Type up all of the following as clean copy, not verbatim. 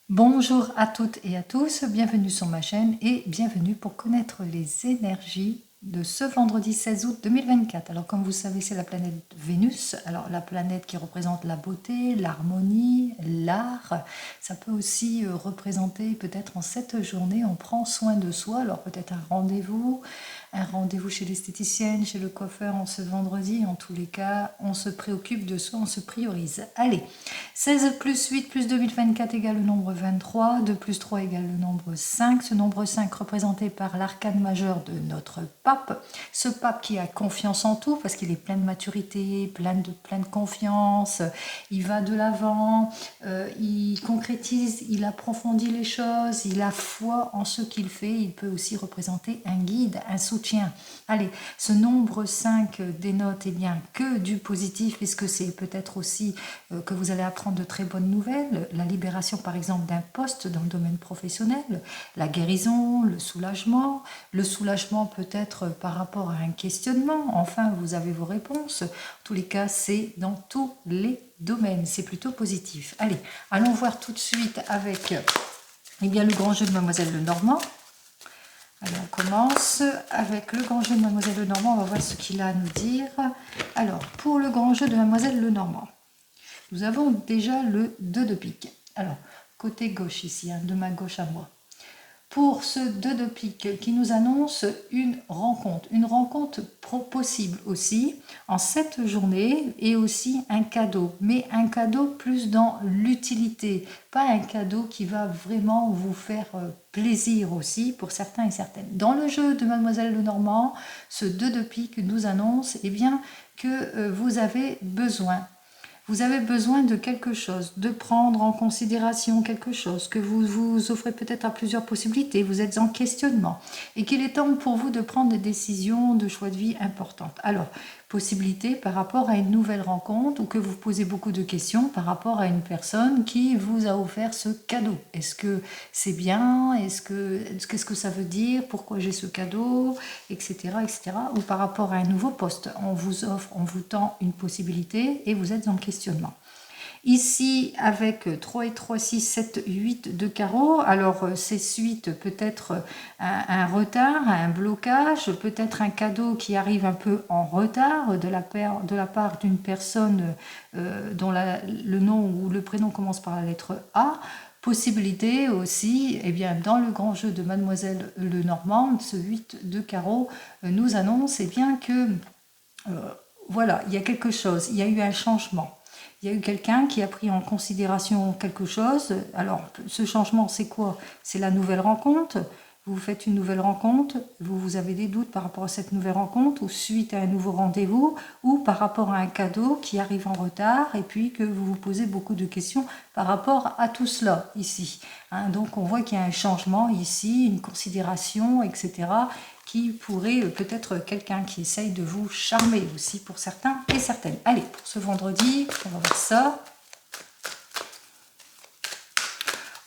Bonjour à toutes et à tous, bienvenue sur ma chaîne et bienvenue pour connaître les énergies de ce vendredi 16 août 2024. Alors comme vous savez, c'est la planète Vénus, alors la planète qui représente la beauté, l'harmonie, l'art. Ça peut aussi représenter peut-être en cette journée, on prend soin de soi, alors peut-être un rendez-vous chez l'esthéticienne, chez le coiffeur en ce vendredi. En tous les cas, on se préoccupe de soi, on se priorise. Allez, 16 plus 8 plus 2024 égale le nombre 23, 2 plus 3 égale le nombre 5, ce nombre 5 représenté par l'arcane majeur de notre pape, ce pape qui a confiance en tout parce qu'il est plein de maturité, plein de confiance, il va de l'avant, il concrétise, il approfondit les choses, il a foi en ce qu'il fait, il peut aussi représenter un guide, un soutien. Allez, ce nombre 5 dénote eh bien, que du positif puisque c'est peut-être aussi que vous allez apprendre de très bonnes nouvelles, la libération par exemple d'un poste dans le domaine professionnel, la guérison, le soulagement peut-être par rapport à un questionnement, enfin vous avez vos réponses, en tous les cas c'est dans tous les domaines, c'est plutôt positif. Allez, allons voir tout de suite avec eh bien, le grand jeu de Mademoiselle Lenormand. Allez, on commence avec le grand jeu de Mademoiselle Lenormand, on va voir ce qu'il a à nous dire. Alors, pour le grand jeu de Mademoiselle Lenormand, nous avons déjà le 2 de pique. Alors, côté gauche ici, de ma gauche à moi. Pour ce 2 de pique qui nous annonce une rencontre possible aussi en cette journée et aussi un cadeau, mais un cadeau plus dans l'utilité, pas un cadeau qui va vraiment vous faire plaisir aussi pour certains et certaines. Dans le jeu de Mademoiselle Lenormand, ce 2 de pique nous annonce eh bien, que vous avez besoin de quelque chose, de prendre en considération quelque chose, que vous vous offrez peut-être à plusieurs possibilités, vous êtes en questionnement, et qu'il est temps pour vous de prendre des décisions de choix de vie importantes. Alors, possibilité par rapport à une nouvelle rencontre, ou que vous posez beaucoup de questions par rapport à une personne qui vous a offert ce cadeau. Est-ce que c'est bien? Qu'est-ce que ça veut dire? Pourquoi j'ai ce cadeau? Etc., etc. Ou par rapport à un nouveau poste. On vous offre, on vous tend une possibilité et vous êtes en questionnement. Ici, avec 3 et 3, 6, 7, 8 de carreau, alors c'est suite peut-être un retard, un blocage, peut-être un cadeau qui arrive un peu en retard de la part d'une personne dont le nom ou le prénom commence par la lettre A. Possibilité aussi, eh bien, dans le grand jeu de Mademoiselle Lenormand, ce 8 de carreau nous annonce eh bien, que voilà, il y a quelque chose, il y a eu un changement. Il y a eu quelqu'un qui a pris en considération quelque chose. Alors, ce changement, c'est quoi? C'est la nouvelle rencontre. Vous faites une nouvelle rencontre, vous avez des doutes par rapport à cette nouvelle rencontre, ou suite à un nouveau rendez-vous, ou par rapport à un cadeau qui arrive en retard, et puis que vous vous posez beaucoup de questions par rapport à tout cela, ici. Donc, on voit qu'il y a un changement ici, une considération, etc., qui pourrait peut-être quelqu'un qui essaye de vous charmer aussi pour certains et certaines. Allez, pour ce vendredi, on va voir ça.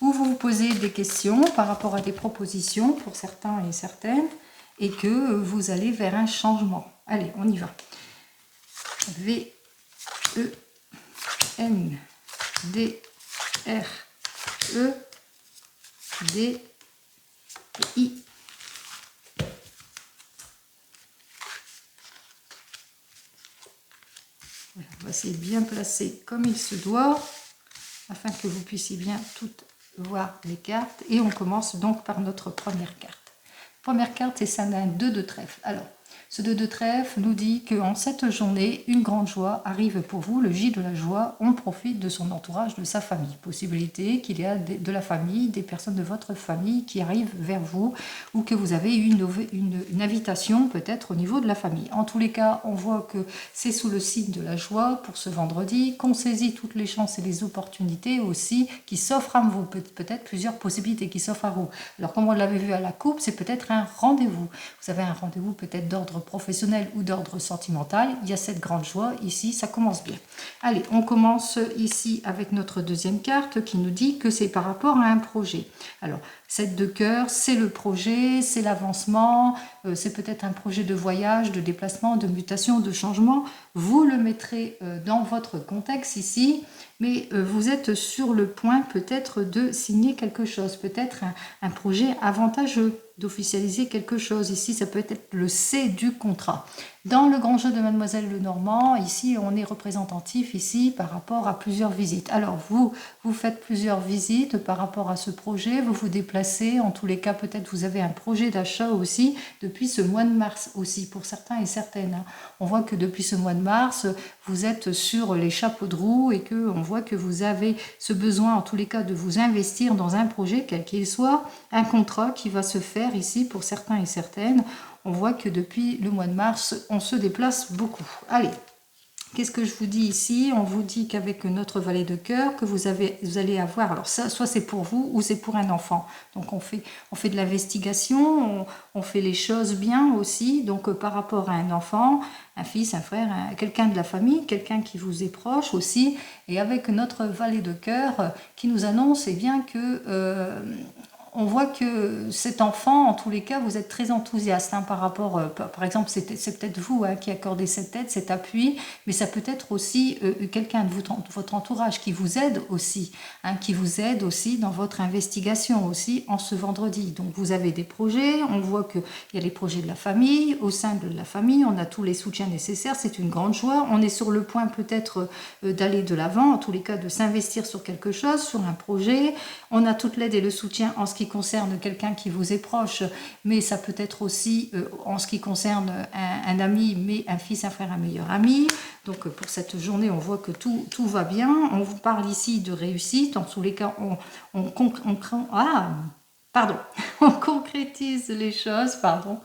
Où vous vous posez des questions par rapport à des propositions pour certains et certaines et que vous allez vers un changement. Allez, on y va. V, E, N, D, R, E, D, I. On va essayer de bien placer comme il se doit, afin que vous puissiez bien toutes voir les cartes. Et on commence donc par notre première carte. Première carte, c'est celle d'un 2 de trèfle. Alors, ce 2 de trèfle nous dit qu'en cette journée, une grande joie arrive pour vous, le J de la joie, on profite de son entourage, de sa famille. Possibilité qu'il y a de la famille, des personnes de votre famille qui arrivent vers vous ou que vous avez une invitation peut-être au niveau de la famille. En tous les cas, on voit que c'est sous le signe de la joie pour ce vendredi, qu'on saisit toutes les chances et les opportunités aussi qui s'offrent à vous, peut-être plusieurs possibilités qui s'offrent à vous. Alors comme on l'avait vu à la coupe, c'est peut-être un rendez-vous. Vous avez un rendez-vous peut-être d'ordre professionnel ou d'ordre sentimental. Il y a cette grande joie ici, ça commence bien. Allez, on commence ici avec notre deuxième carte qui nous dit que c'est par rapport à un projet. Alors, 7 de cœur, c'est le projet, c'est l'avancement, c'est peut-être un projet de voyage, de déplacement, de mutation, de changement. Vous le mettrez dans votre contexte ici mais vous êtes sur le point peut-être de signer quelque chose, peut-être un projet avantageux, d'officialiser quelque chose. Ici, ça peut être le C du contrat. Dans le grand jeu de Mademoiselle Lenormand, ici, on est représentatif ici par rapport à plusieurs visites. Alors, vous faites plusieurs visites par rapport à ce projet, vous vous déplacez, en tous les cas, peut-être vous avez un projet d'achat aussi depuis ce mois de mars aussi, pour certains et certaines. On voit que depuis ce mois de mars, vous êtes sur les chapeaux de roue et qu'on voit que vous avez ce besoin, en tous les cas, de vous investir dans un projet, quel qu'il soit, un contrat qui va se faire ici pour certains et certaines. On voit que depuis le mois de mars, on se déplace beaucoup. Allez, qu'est-ce que je vous dis ici? On vous dit qu'avec notre valet de cœur, que vous allez avoir, alors ça, soit c'est pour vous ou c'est pour un enfant. Donc on fait de l'investigation, on fait les choses bien aussi. Donc par rapport à un enfant, un fils, un frère, quelqu'un de la famille, quelqu'un qui vous est proche aussi. Et avec notre valet de cœur qui nous annonce eh bien que... on voit que cet enfant, en tous les cas, vous êtes très enthousiaste par rapport, par exemple, c'est peut-être vous qui accordez cette aide, cet appui, mais ça peut être aussi quelqu'un de votre entourage qui vous aide aussi, qui vous aide aussi dans votre investigation aussi en ce vendredi. Donc vous avez des projets, on voit qu'il y a les projets de la famille, au sein de la famille, on a tous les soutiens nécessaires, c'est une grande joie, on est sur le point peut-être d'aller de l'avant, en tous les cas de s'investir sur quelque chose, sur un projet, on a toute l'aide et le soutien en ce qui concerne quelqu'un qui vous est proche, mais ça peut être aussi en ce qui concerne un ami, mais un fils, un frère, un meilleur ami. Donc pour cette journée, on voit que tout va bien. On vous parle ici de réussite. En tous les cas, on concrétise les choses, pardon.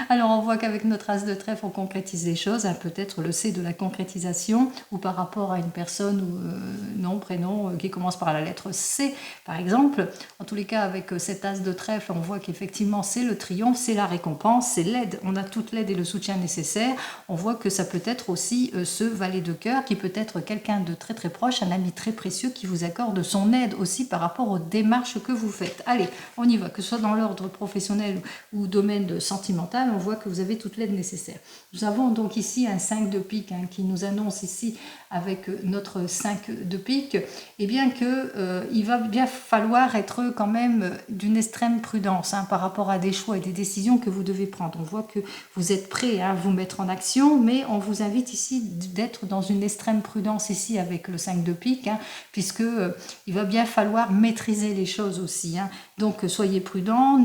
Alors on voit qu'avec notre as de trèfle, on concrétise les choses, peut-être le C de la concrétisation, ou par rapport à une personne ou nom, prénom, qui commence par la lettre C, par exemple. En tous les cas, avec cet as de trèfle, on voit qu'effectivement c'est le triomphe, c'est la récompense, c'est l'aide. On a toute l'aide et le soutien nécessaire. On voit que ça peut être aussi ce valet de cœur, qui peut être quelqu'un de très très proche, un ami très précieux qui vous accorde son aide aussi par rapport aux démarches que vous faites. Allez, on y va. Que ce soit dans l'ordre professionnel ou domaine sentimental, on voit que vous avez toute l'aide nécessaire. Nous avons donc ici un 5 de pique qui nous annonce ici avec notre 5 de pique, et bien que il va bien falloir être quand même d'une extrême prudence par rapport à des choix et des décisions que vous devez prendre. On voit que vous êtes prêt à vous mettre en action, mais on vous invite ici d'être dans une extrême prudence ici avec le 5 de pique, puisque il va bien falloir maîtriser les choses aussi. Donc soyez prudents,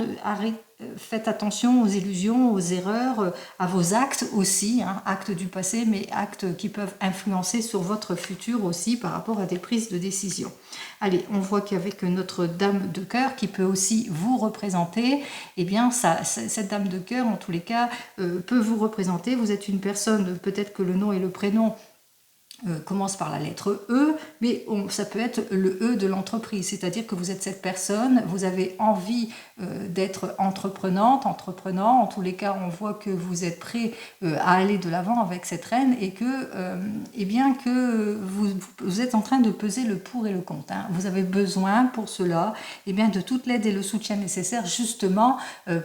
faites attention aux illusions, aux erreurs, à vos actes aussi, actes du passé, mais actes qui peuvent influencer sur votre futur aussi par rapport à des prises de décision. Allez, on voit qu'avec notre dame de cœur qui peut aussi vous représenter, eh bien cette dame de cœur en tous les cas peut vous représenter. Vous êtes une personne, peut-être que le nom et le prénom commence par la lettre E, mais ça peut être le E de l'entreprise, c'est-à-dire que vous êtes cette personne, vous avez envie d'être entreprenante, entreprenant, en tous les cas on voit que vous êtes prêt à aller de l'avant avec cette reine et que, eh bien que vous êtes en train de peser le pour et le contre. Vous avez besoin pour cela eh bien, de toute l'aide et le soutien nécessaire justement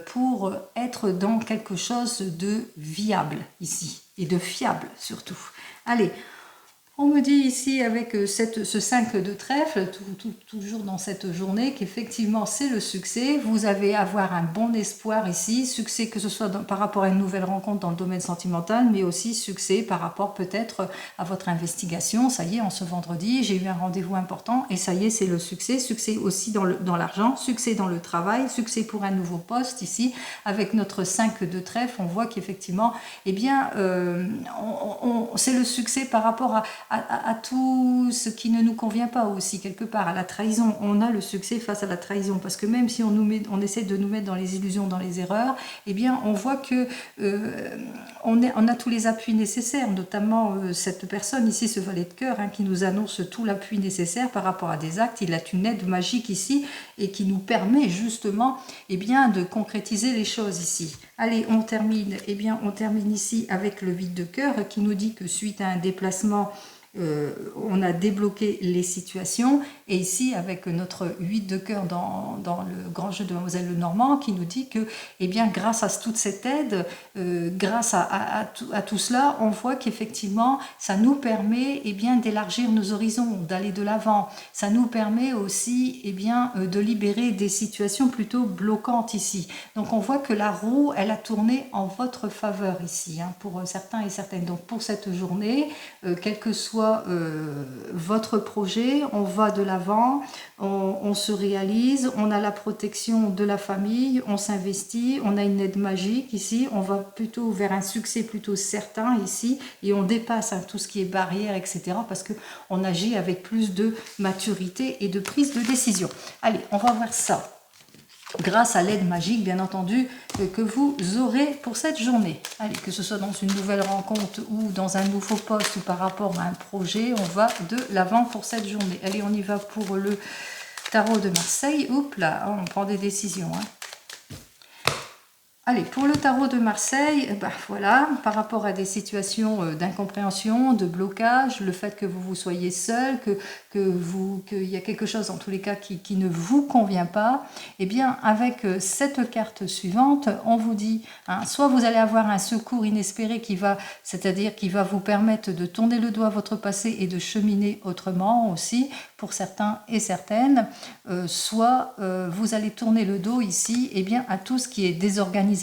pour être dans quelque chose de viable ici et de fiable surtout. Allez, on me dit ici avec ce 5 de trèfle, toujours dans cette journée, qu'effectivement c'est le succès. Vous allez avoir un bon espoir ici, succès que ce soit par rapport à une nouvelle rencontre dans le domaine sentimental, mais aussi succès par rapport peut-être à votre investigation. Ça y est, en ce vendredi, j'ai eu un rendez-vous important et ça y est, c'est le succès. Succès aussi dans l'argent, succès dans le travail, succès pour un nouveau poste ici. Avec notre 5 de trèfle, on voit qu'effectivement, eh bien, c'est le succès par rapport à tout ce qui ne nous convient pas aussi, quelque part, à la trahison. On a le succès face à la trahison, parce que même si on essaie de nous mettre dans les illusions, dans les erreurs, eh bien, on voit que on a tous les appuis nécessaires, notamment cette personne ici, ce valet de cœur, qui nous annonce tout l'appui nécessaire par rapport à des actes. Il a une aide magique ici, et qui nous permet justement eh bien, de concrétiser les choses ici. Allez, on termine ici avec le 8 de cœur, qui nous dit que suite à un déplacement, on a débloqué les situations. Et ici, avec notre 8 de cœur dans le grand jeu de Mademoiselle Lenormand, qui nous dit que, eh bien, grâce à toute cette aide, grâce à tout cela, on voit qu'effectivement, ça nous permet, eh bien, d'élargir nos horizons, d'aller de l'avant. Ça nous permet aussi, eh bien, de libérer des situations plutôt bloquantes ici. Donc, on voit que la roue, elle a tourné en votre faveur ici, hein, pour certains et certaines. Donc, pour cette journée, quel que soit votre projet, on va de l'avant, on se réalise, on a la protection de la famille, on s'investit, on a une aide magique ici, on va plutôt vers un succès plutôt certain ici, et on dépasse tout ce qui est barrière, etc. parce qu'on agit avec plus de maturité et de prise de décision. Allez, on va voir ça. Grâce à l'aide magique, bien entendu, que vous aurez pour cette journée. Allez, que ce soit dans une nouvelle rencontre ou dans un nouveau poste ou par rapport à un projet, on va de l'avant pour cette journée. Allez, on y va pour le tarot de Marseille. Oups là, on prend des décisions. Hein. Allez, pour le tarot de Marseille, voilà, par rapport à des situations d'incompréhension, de blocage, le fait que vous soyez seul, qu'il y a quelque chose en tous les cas qui ne vous convient pas, eh bien avec cette carte suivante, on vous dit, hein, soit vous allez avoir un secours inespéré c'est-à-dire qui va vous permettre de tourner le doigt à votre passé et de cheminer autrement aussi, pour certains et certaines, soit vous allez tourner le dos ici, eh bien à tout ce qui est désorganisation,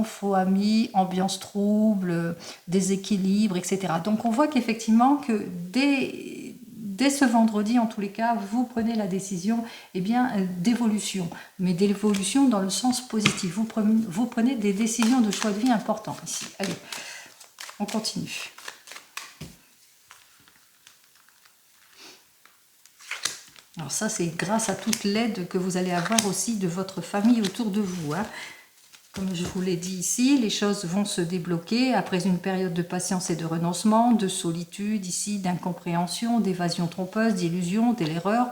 faux amis, ambiance trouble, déséquilibre, etc. Donc on voit qu'effectivement que dès ce vendredi, en tous les cas, vous prenez la décision d'évolution, mais d'évolution dans le sens positif. Vous prenez des décisions de choix de vie importants ici. Allez, on continue. Alors ça, c'est grâce à toute l'aide que vous allez avoir aussi de votre famille autour de vous. Hein. Comme je vous l'ai dit ici, les choses vont se débloquer après une période de patience et de renoncement, de solitude ici, d'incompréhension, d'évasion trompeuse, d'illusion, d'erreur.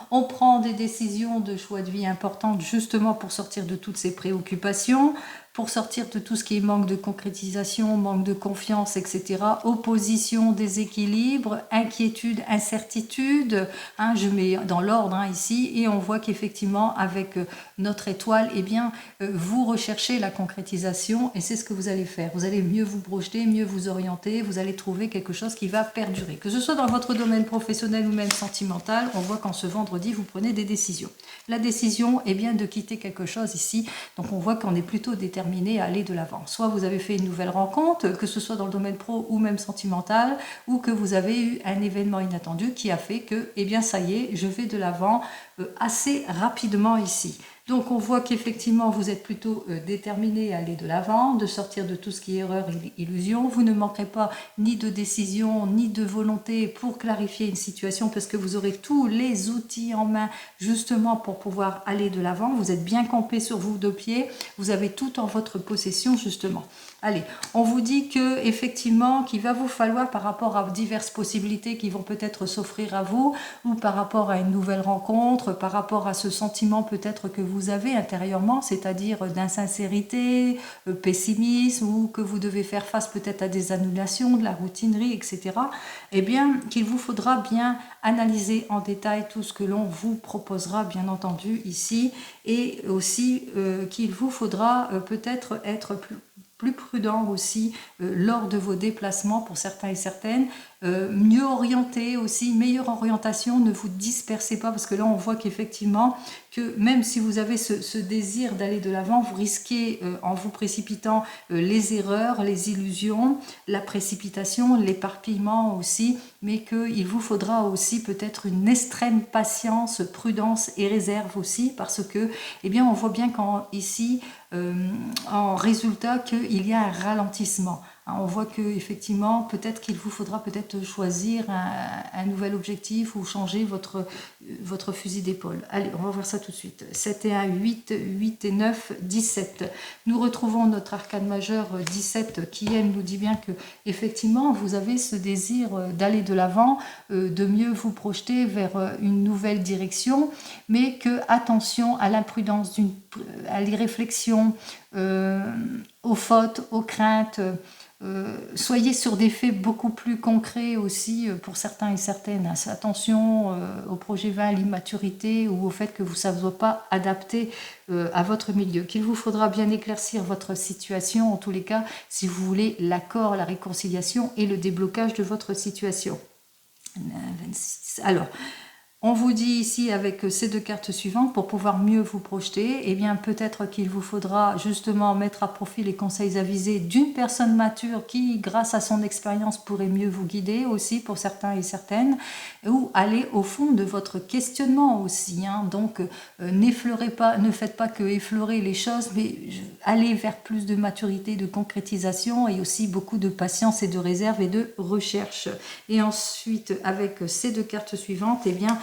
On prend des décisions de choix de vie importantes justement pour sortir de toutes ces préoccupations, pour sortir de tout ce qui est manque de concrétisation, manque de confiance, etc. Opposition, déséquilibre, inquiétude, incertitude. Hein, je mets dans l'ordre ici et on voit qu'effectivement avec notre étoile, eh bien, vous recherchez la concrétisation et c'est ce que vous allez faire. Vous allez mieux vous projeter, mieux vous orienter, vous allez trouver quelque chose qui va perdurer. Que ce soit dans votre domaine professionnel ou même sentimental, on voit qu'en ce vendredi, vous prenez des décisions. La décision est bien de quitter quelque chose ici, donc on voit qu'on est plutôt déterminé à aller de l'avant. Soit vous avez fait une nouvelle rencontre, que ce soit dans le domaine pro ou même sentimental, ou que vous avez eu un événement inattendu qui a fait que, eh bien ça y est, je vais de l'avant assez rapidement ici. Donc on voit qu'effectivement vous êtes plutôt déterminé à aller de l'avant, de sortir de tout ce qui est erreur et illusion. Vous ne manquerez pas ni de décision, ni de volonté pour clarifier une situation parce que vous aurez tous les outils en main justement pour pouvoir aller de l'avant. Vous êtes bien campé sur vos deux pieds, vous avez tout en votre possession justement. Allez, on vous dit que effectivement qu'il va vous falloir par rapport à diverses possibilités qui vont peut-être s'offrir à vous ou par rapport à une nouvelle rencontre, par rapport à ce sentiment peut-être que vous avez intérieurement, c'est-à-dire d'insincérité, pessimisme ou que vous devez faire face peut-être à des annulations, de la routinerie, etc. Eh bien, qu'il vous faudra bien analyser en détail tout ce que l'on vous proposera, bien entendu, ici, et aussi qu'il vous faudra peut-être être plus prudent aussi lors de vos déplacements pour certains et certaines, mieux orienté aussi, meilleure orientation, ne vous dispersez pas parce que là on voit qu'effectivement que même si vous avez ce désir d'aller de l'avant, vous risquez en vous précipitant les erreurs, les illusions, la précipitation, l'éparpillement aussi, mais qu'il vous faudra aussi peut-être une extrême patience, prudence et réserve aussi parce que, eh bien on voit bien qu'ici, en résultat qu'il y a un ralentissement. On voit que effectivement, peut-être qu'il vous faudra peut-être choisir un nouvel objectif ou changer votre fusil d'épaule. Allez, on va voir ça tout de suite. 7 et 1, 8, 8 et 9, 17. Nous retrouvons notre arcane majeur 17 qui, elle, nous dit bien que effectivement, vous avez ce désir d'aller de l'avant, de mieux vous projeter vers une nouvelle direction, mais que attention à l'imprudence, à l'irréflexion, aux fautes, aux craintes. Soyez sur des faits beaucoup plus concrets aussi pour certains et certaines. Attention au projet 20, à l'immaturité ou au fait que vous ne savez pas adapter à votre milieu, qu'il vous faudra bien éclaircir votre situation en tous les cas si vous voulez l'accord, la réconciliation et le déblocage de votre situation. 26. Alors, on vous dit ici avec ces deux cartes suivantes, pour pouvoir mieux vous projeter, eh bien peut-être qu'il vous faudra justement mettre à profit les conseils avisés d'une personne mature qui, grâce à son expérience, pourrait mieux vous guider aussi pour certains et certaines, ou aller au fond de votre questionnement aussi. Donc n'effleurez pas, ne faites pas que effleurer les choses, mais allez vers plus de maturité, de concrétisation et aussi beaucoup de patience et de réserve et de recherche. Et ensuite, avec ces deux cartes suivantes, eh bien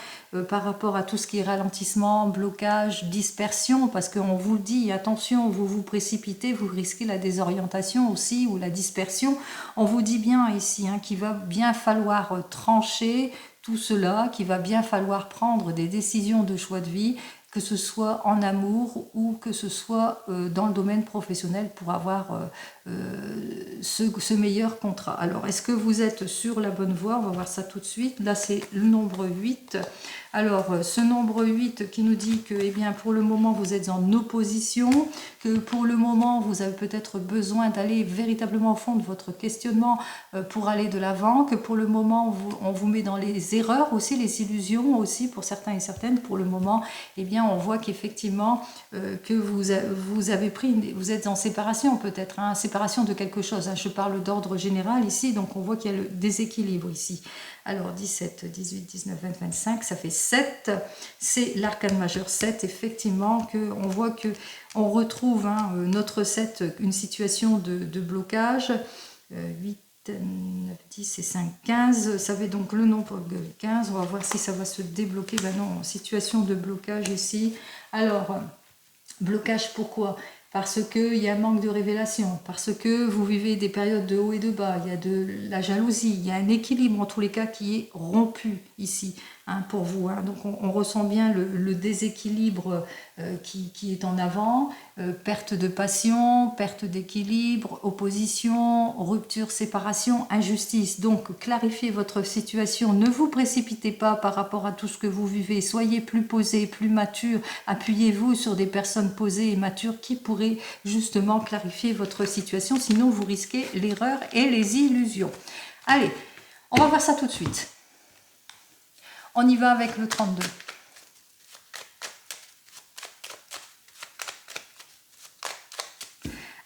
par rapport à tout ce qui est ralentissement, blocage, dispersion, parce qu'on vous le dit, attention, vous vous précipitez, vous risquez la désorientation aussi ou la dispersion. On vous dit bien ici qu'il va bien falloir trancher tout cela, qu'il va bien falloir prendre des décisions de choix de vie, que ce soit en amour ou que ce soit dans le domaine professionnel pour avoir ce meilleur contrat. Alors, est-ce que vous êtes sur la bonne voie? On va voir ça tout de suite. Là, c'est le nombre 8. Alors, ce nombre 8 qui nous dit que, eh bien, pour le moment, vous êtes en opposition, que pour le moment, vous avez peut-être besoin d'aller véritablement au fond de votre questionnement pour aller de l'avant, que pour le moment, on vous met dans les erreurs aussi, les illusions aussi, pour certains et certaines. Pour le moment, eh bien, on voit qu'effectivement, que vous avez pris, vous êtes en séparation peut-être, séparation de quelque chose. Je parle d'ordre général ici, donc on voit qu'il y a le déséquilibre ici. Alors 17, 18, 19, 20, 25, ça fait 7. C'est l'arcane majeur 7, effectivement, on voit que on retrouve notre 7, une situation de blocage. 8, 9, 10 et 5, 15. Ça fait donc le nombre 15. On va voir si ça va se débloquer. Ben non, situation de blocage ici. Alors, blocage pourquoi ? Parce qu'il y a un manque de révélation, parce que vous vivez des périodes de haut et de bas, il y a de la jalousie, il y a un équilibre en tous les cas qui est rompu ici pour vous. Donc on ressent bien le déséquilibre qui est en avant, perte de passion, perte d'équilibre, opposition, rupture, séparation, injustice. Donc clarifiez votre situation, ne vous précipitez pas par rapport à tout ce que vous vivez, soyez plus posé, plus mature, appuyez-vous sur des personnes posées et matures qui pourraient justement clarifier votre situation, sinon vous risquez l'erreur et les illusions. Allez, on va voir ça tout de suite. On y va avec le 32.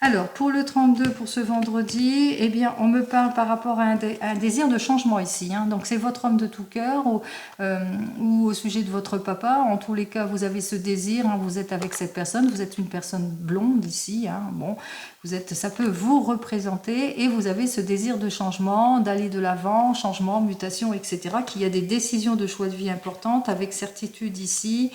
Alors, pour le 32, pour ce vendredi, eh bien, on me parle par rapport à un désir de changement ici. Donc, c'est votre homme de tout cœur ou au sujet de votre papa. En tous les cas, vous avez ce désir. Vous êtes avec cette personne. Vous êtes une personne blonde ici. Bon, ça peut vous représenter et vous avez ce désir de changement, d'aller de l'avant, changement, mutation, etc. Qu'il y a des décisions de choix de vie importantes avec certitude ici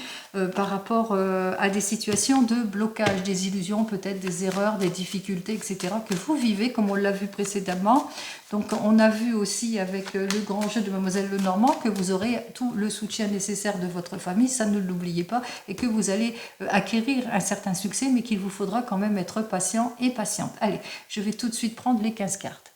par rapport à des situations de blocage, des illusions, peut-être des erreurs, des difficultés, etc. que vous vivez comme on l'a vu précédemment. Donc on a vu aussi avec le grand jeu de Mademoiselle Lenormand que vous aurez tout le soutien nécessaire de votre famille, ça ne l'oubliez pas, et que vous allez acquérir un certain succès, mais qu'il vous faudra quand même être patient et patiente. Allez, je vais tout de suite prendre les 15 cartes.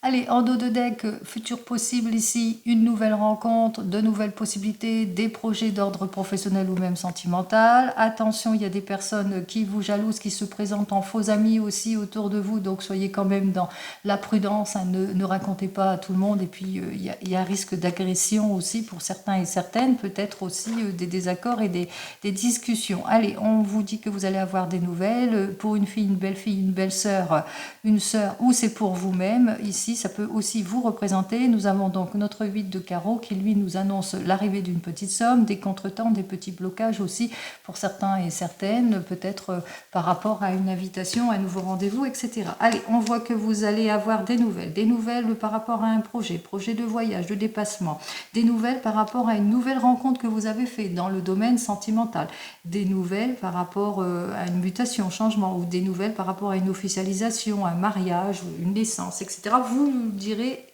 Allez, en dos de deck, futur possible ici, une nouvelle rencontre, de nouvelles possibilités, des projets d'ordre professionnel ou même sentimental. Attention, il y a des personnes qui vous jalousent, qui se présentent en faux amis aussi autour de vous, donc soyez quand même dans la prudence, ne racontez pas à tout le monde. Et puis, il y a un risque d'agression aussi pour certains et certaines, peut-être aussi des désaccords et des discussions. Allez, on vous dit que vous allez avoir des nouvelles. Pour une fille, une belle-sœur, une sœur, ou c'est pour vous-même, ici, ça peut aussi vous représenter. Nous avons donc notre 8 de carreau qui lui nous annonce l'arrivée d'une petite somme, des contretemps, des petits blocages aussi pour certains et certaines, peut-être par rapport à une invitation, un nouveau rendez-vous, etc. Allez, on voit que vous allez avoir des nouvelles par rapport à un projet de voyage, de dépassement, des nouvelles par rapport à une nouvelle rencontre que vous avez fait dans le domaine sentimental, des nouvelles par rapport à une mutation, changement, ou des nouvelles par rapport à une officialisation, un mariage, ou une naissance, etc. Vous nous direz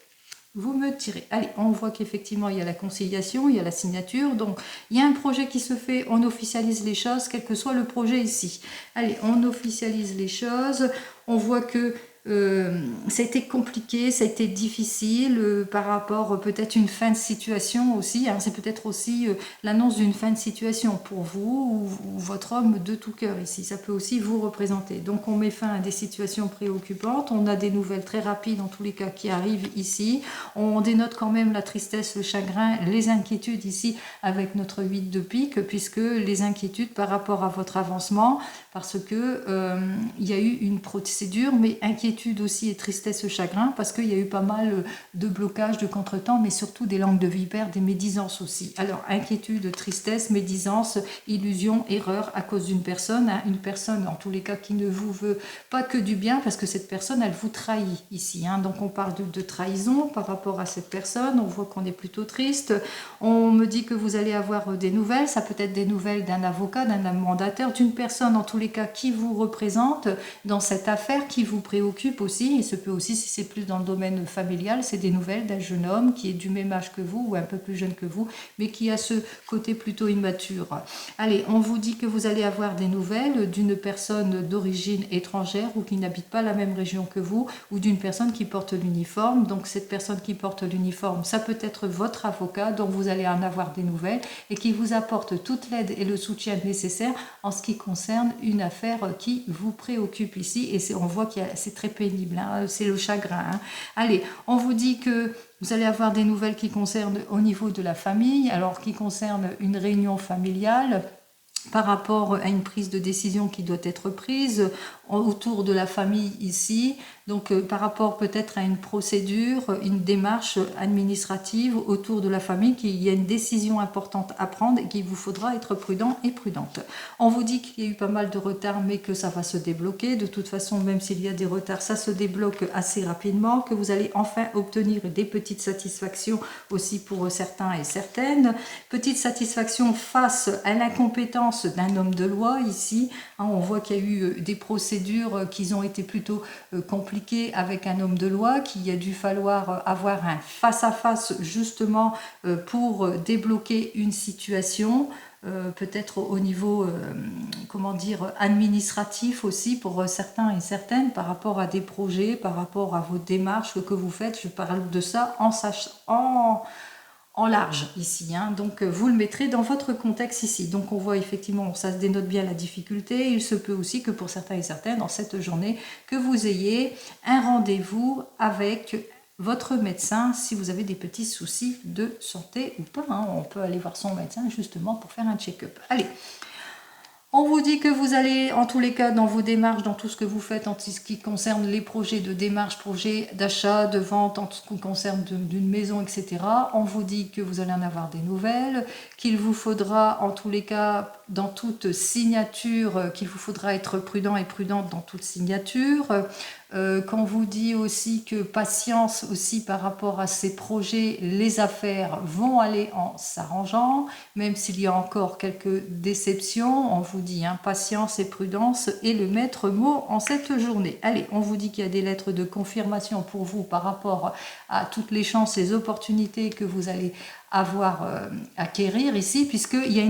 vous me tirez. Allez, on voit qu'effectivement, il y a la conciliation, il y a la signature. Donc, il y a un projet qui se fait, on officialise les choses, quel que soit le projet ici. Allez, on officialise les choses. On voit que ça a été compliqué, ça a été difficile par rapport peut-être une fin de situation aussi. Hein, c'est peut-être aussi l'annonce d'une fin de situation pour vous ou votre homme de tout cœur ici. Ça peut aussi vous représenter. Donc on met fin à des situations préoccupantes. On a des nouvelles très rapides en tous les cas qui arrivent ici. On dénote quand même la tristesse, le chagrin, les inquiétudes ici avec notre 8 de pique, puisque les inquiétudes par rapport à votre avancement, parce que il y a eu une procédure, mais inquiétude aussi et tristesse, chagrin, parce qu'il y a eu pas mal de blocages, de contretemps, mais surtout des langues de vipère, des médisances aussi. Alors, inquiétude, tristesse, médisance, illusion, erreur à cause d'une personne, hein, une personne en tous les cas qui ne vous veut pas que du bien, parce que cette personne, elle vous trahit ici. Hein. Donc, on parle de trahison par rapport à cette personne, on voit qu'on est plutôt triste. On me dit que vous allez avoir des nouvelles, ça peut être des nouvelles d'un avocat, d'un mandataire, d'une personne en tous les cas qui vous représente dans cette affaire, qui vous préoccupe aussi. Il se peut aussi, si c'est plus dans le domaine familial, c'est des nouvelles d'un jeune homme qui est du même âge que vous ou un peu plus jeune que vous, mais qui a ce côté plutôt immature. Allez, on vous dit que vous allez avoir des nouvelles d'une personne d'origine étrangère ou qui n'habite pas la même région que vous, ou d'une personne qui porte l'uniforme. Donc cette personne qui porte l'uniforme, ça peut être votre avocat, dont vous allez en avoir des nouvelles et qui vous apporte toute l'aide et le soutien nécessaire en ce qui concerne une affaire qui vous préoccupe ici. Et on voit que c'est très pénible, hein, c'est le chagrin. Hein. Allez, on vous dit que vous allez avoir des nouvelles qui concernent au niveau de la famille, alors qui concernent une réunion familiale, par rapport à une prise de décision qui doit être prise autour de la famille ici, donc par rapport peut-être à une procédure, une démarche administrative autour de la famille, qu'il y a une décision importante à prendre et qu'il vous faudra être prudent et prudente. On vous dit qu'il y a eu pas mal de retard, mais que ça va se débloquer. De toute façon, même s'il y a des retards, ça se débloque assez rapidement, que vous allez enfin obtenir des petites satisfactions aussi pour certains et certaines. Petite satisfaction face à l'incompétence d'un homme de loi ici. Hein, on voit qu'il y a eu des procédures qui ont été plutôt compliquées avec un homme de loi, qu'il a dû falloir avoir un face-à-face justement pour débloquer une situation. Peut-être au niveau, comment dire, administratif aussi pour certains et certaines par rapport à des projets, par rapport à vos démarches que vous faites. Je parle de ça en large ici, hein. Donc vous le mettrez dans votre contexte ici. Donc on voit effectivement, ça se dénote bien la difficulté. Il se peut aussi que pour certains et certaines, dans cette journée, que vous ayez un rendez-vous avec votre médecin si vous avez des petits soucis de santé ou pas. Hein. On peut aller voir son médecin justement pour faire un check-up. Allez. On vous dit que vous allez, en tous les cas, dans vos démarches, dans tout ce que vous faites, en ce qui concerne les projets de démarche, projets d'achat, de vente, en ce qui concerne d'une maison, etc. On vous dit que vous allez en avoir des nouvelles, qu'il vous faudra, en tous les cas, dans toute signature, qu'il vous faudra être prudent et prudente dans toute signature. Qu'on vous dit aussi que patience aussi par rapport à ces projets, les affaires vont aller en s'arrangeant, même s'il y a encore quelques déceptions. On vous dit hein, patience et prudence est le maître mot en cette journée. Allez, on vous dit qu'il y a des lettres de confirmation pour vous par rapport à toutes les chances, les opportunités que vous allez avoir acquérir ici, puisqu'il y a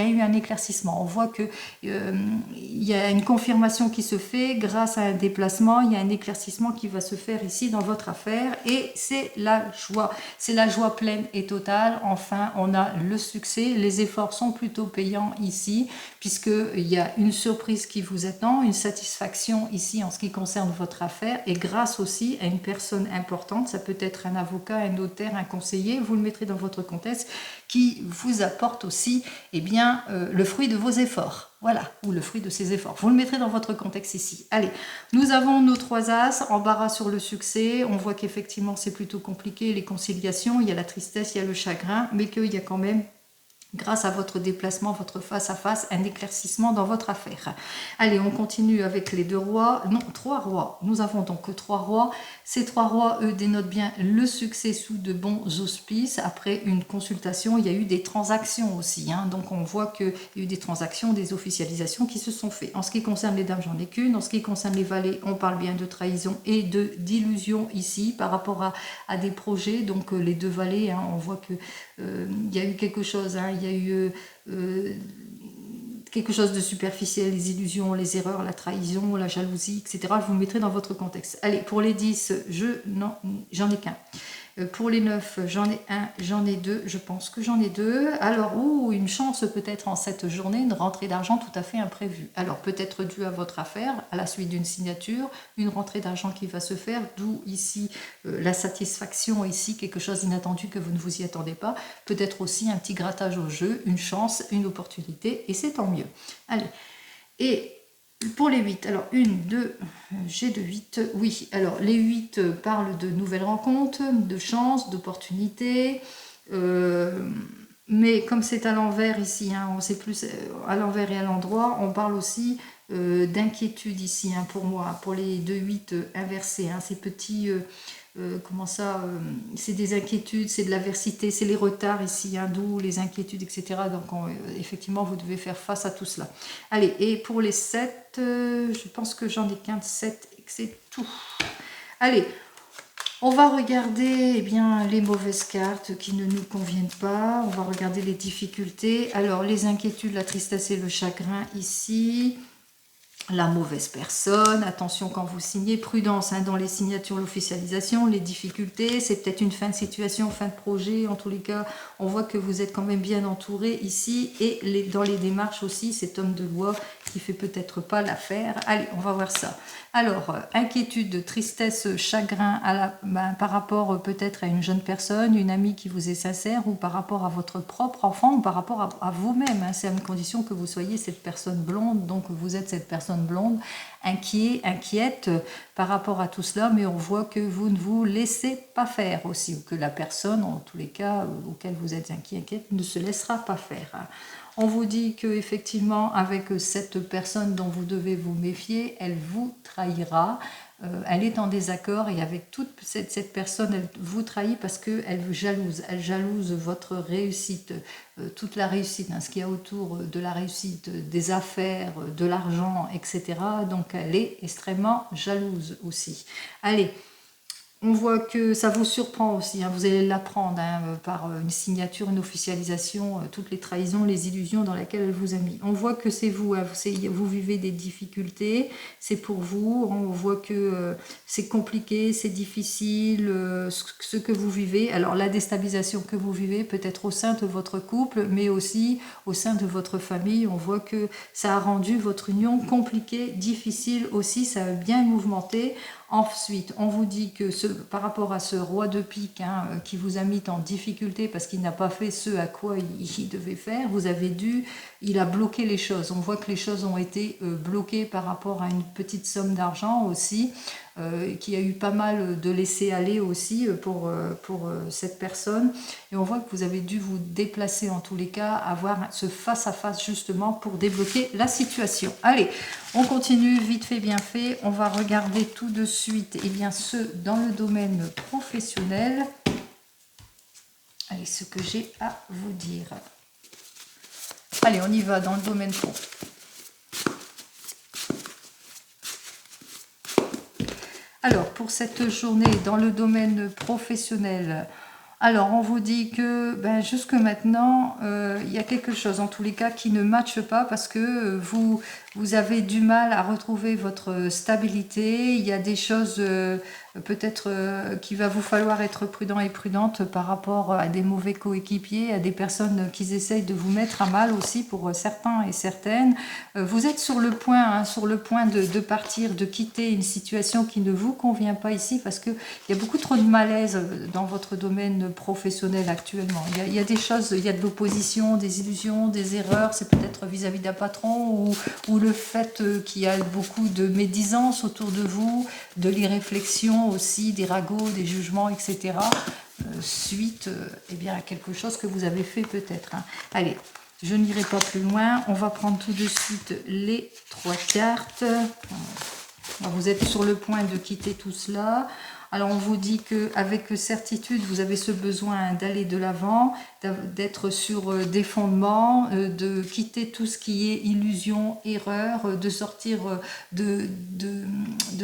eu un éclaircissement. On voit que il y a une confirmation qui se fait grâce à un déplacement, il y a un éclaircissement qui va se faire ici dans votre affaire et c'est la joie. C'est la joie pleine et totale. Enfin, on a le succès. Les efforts sont plutôt payants ici, puisqu'il y a une surprise qui vous attend, une satisfaction ici en ce qui concerne votre affaire et grâce aussi à une personne importante. Ça peut être un avocat, un notaire, un conseiller. Vous le mettrez dans votre contexte qui vous apporte aussi eh bien, le fruit de vos efforts. Voilà, ou le fruit de ces efforts. Vous le mettrez dans votre contexte ici. Allez, nous avons nos 3 as, embarras sur le succès. On voit qu'effectivement, c'est plutôt compliqué, les conciliations, il y a la tristesse, il y a le chagrin, mais qu'il y a quand même grâce à votre déplacement, votre face-à-face, un éclaircissement dans votre affaire. Allez, on continue avec les 2 rois, non, 3 rois. Nous avons donc 3 rois. Ces 3 rois, eux, dénotent bien le succès sous de bons auspices. Après une consultation, il y a eu des transactions aussi. Hein. Donc, on voit qu'il y a eu des transactions, des officialisations qui se sont faites. En ce qui concerne les dames, j'en ai qu'une. En ce qui concerne les valets, on parle bien de trahison et d'illusion ici par rapport à des projets. Donc, les 2 valets, hein, on voit que il y a eu quelque chose, hein, il y a eu quelque chose de superficiel, les illusions, les erreurs, la trahison, la jalousie, etc. Je vous mettrai dans votre contexte. Allez, pour les 10, j'en ai qu'un. Pour les 9, j'en ai un, j'en ai 2, je pense que j'en ai 2. Alors, une chance peut-être en cette journée, une rentrée d'argent tout à fait imprévue. Alors, peut-être due à votre affaire, à la suite d'une signature, une rentrée d'argent qui va se faire, d'où ici la satisfaction, ici quelque chose d'inattendu que vous ne vous y attendez pas. Peut-être aussi un petit grattage au jeu, une chance, une opportunité, et c'est tant mieux. Allez, et pour les 8, alors 1, 2, j'ai de 8, oui, alors les 8 parlent de nouvelles rencontres, de chance, d'opportunités, mais comme c'est à l'envers ici, hein, on sait plus à l'envers et à l'endroit, on parle aussi d'inquiétude ici, hein, pour moi, pour les 2, 8 inversés, hein, ces petits... comment ça, c'est des inquiétudes, c'est de l'aversité, c'est les retards ici, hein, d'où les inquiétudes, etc. Donc effectivement, vous devez faire face à tout cela. Allez, et pour les 7, je pense que j'en ai qu'un de 7 et que c'est tout. Allez, on va regarder eh bien, les mauvaises cartes qui ne nous conviennent pas. On va regarder les difficultés. Alors, les inquiétudes, la tristesse et le chagrin ici. La mauvaise personne, attention quand vous signez, prudence hein, dans les signatures, l'officialisation, les difficultés, c'est peut-être une fin de situation, fin de projet, en tous les cas, on voit que vous êtes quand même bien entouré ici, et dans les démarches aussi, cet homme de loi qui fait peut-être pas l'affaire. Allez, on va voir ça. Alors, inquiétude, tristesse, chagrin par rapport peut-être à une jeune personne, une amie qui vous est sincère, ou par rapport à votre propre enfant, ou par rapport à vous-même. Hein. C'est à une condition que vous soyez cette personne blonde, donc vous êtes cette personne blonde, inquiète par rapport à tout cela, mais on voit que vous ne vous laissez pas faire aussi, ou que la personne, en tous les cas, auquel vous êtes inquiète, ne se laissera pas faire. Hein. On vous dit que effectivement, avec cette personne dont vous devez vous méfier, elle vous trahira. Elle est en désaccord et avec toute cette personne, elle vous trahit parce qu'elle vous jalouse. Elle jalouse votre réussite, toute la réussite, hein, ce qu'il y a autour de la réussite, des affaires, de l'argent, etc. Donc elle est extrêmement jalouse aussi. Allez. On voit que ça vous surprend aussi, hein, vous allez l'apprendre hein, par une signature, une officialisation, toutes les trahisons, les illusions dans lesquelles elle vous a mis. On voit que c'est vous, hein, vous vivez des difficultés, c'est pour vous, on voit que c'est compliqué, c'est difficile, ce que vous vivez. Alors la déstabilisation que vous vivez peut être au sein de votre couple, mais aussi au sein de votre famille. On voit que ça a rendu votre union compliquée, difficile aussi, ça a bien mouvementé. Ensuite, on vous dit que par rapport à ce roi de pique hein, qui vous a mis en difficulté parce qu'il n'a pas fait ce à quoi il devait faire, il a bloqué les choses. On voit que les choses ont été bloquées par rapport à une petite somme d'argent aussi, qui a eu pas mal de laisser-aller aussi pour cette personne. Et on voit que vous avez dû vous déplacer en tous les cas, avoir ce face-à-face justement pour débloquer la situation. Allez, on continue, vite fait, bien fait. On va regarder tout de suite eh bien, ceux dans le domaine professionnel. Allez, ce que j'ai à vous dire. Allez, on y va dans le domaine pro. Alors, pour cette journée dans le domaine professionnel, alors on vous dit que jusque maintenant, il y a quelque chose en tous les cas qui ne matche pas parce que vous avez du mal à retrouver votre stabilité. Il y a des choses peut-être qu'il va vous falloir être prudent et prudente par rapport à des mauvais coéquipiers, à des personnes qui essayent de vous mettre à mal aussi pour certains et certaines. Vous êtes sur le point de partir, de quitter une situation qui ne vous convient pas ici parce qu'il y a beaucoup trop de malaise dans votre domaine professionnel actuellement. Il y a des choses, il y a de l'opposition, des illusions, des erreurs, c'est peut-être vis-à-vis d'un patron ou le fait qu'il y a beaucoup de médisance autour de vous, de l'irréflexion aussi, des ragots, des jugements, etc. suite eh bien, à quelque chose que vous avez fait peut-être. Hein. Allez, je n'irai pas plus loin. On va prendre tout de suite les 3 cartes. Alors, vous êtes sur le point de quitter tout cela. Alors on vous dit qu'avec certitude, vous avez ce besoin d'aller de l'avant, d'être sur des fondements, de quitter tout ce qui est illusion, erreur, de sortir de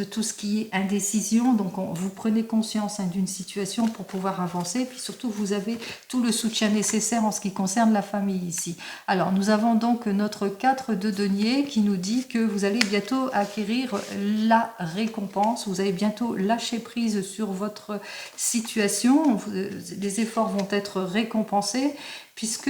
tout ce qui est indécision. Donc vous prenez conscience d'une situation pour pouvoir avancer. Puis surtout, vous avez tout le soutien nécessaire en ce qui concerne la famille ici. Alors nous avons donc notre 4 de denier qui nous dit que vous allez bientôt acquérir la récompense. Vous allez bientôt lâcher prise sur votre situation, les efforts vont être récompensés puisque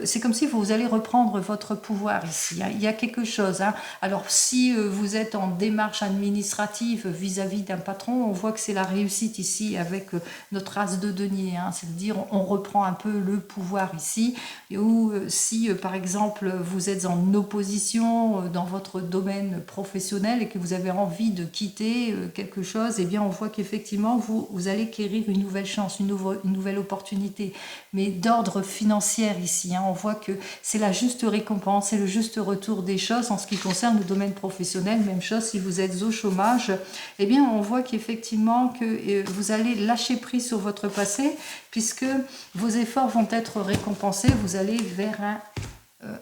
c'est comme si vous allez reprendre votre pouvoir ici. Hein. Il y a quelque chose. Hein. Alors si vous êtes en démarche administrative vis-à-vis d'un patron, on voit que c'est la réussite ici avec notre as de denier. Hein. C'est-à-dire on reprend un peu le pouvoir ici. Ou si par exemple vous êtes en opposition dans votre domaine professionnel et que vous avez envie de quitter quelque chose, eh bien on voit qu'effectivement vous allez acquérir une nouvelle chance, une nouvelle opportunité, mais d'ordre financière ici. Hein. On voit que c'est la juste récompense, c'est le juste retour des choses en ce qui concerne le domaine professionnel. Même chose si vous êtes au chômage, eh bien on voit qu'effectivement que vous allez lâcher prise sur votre passé puisque vos efforts vont être récompensés. Vous allez vers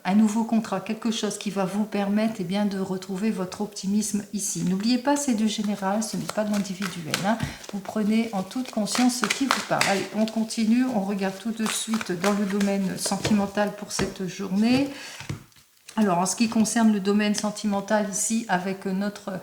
un nouveau contrat, quelque chose qui va vous permettre eh bien, de retrouver votre optimisme ici. N'oubliez pas, c'est du général, ce n'est pas de l'individuel. Hein. Vous prenez en toute conscience ce qui vous parle. Allez, on continue, on regarde tout de suite dans le domaine sentimental pour cette journée. Alors, en ce qui concerne le domaine sentimental ici, avec notre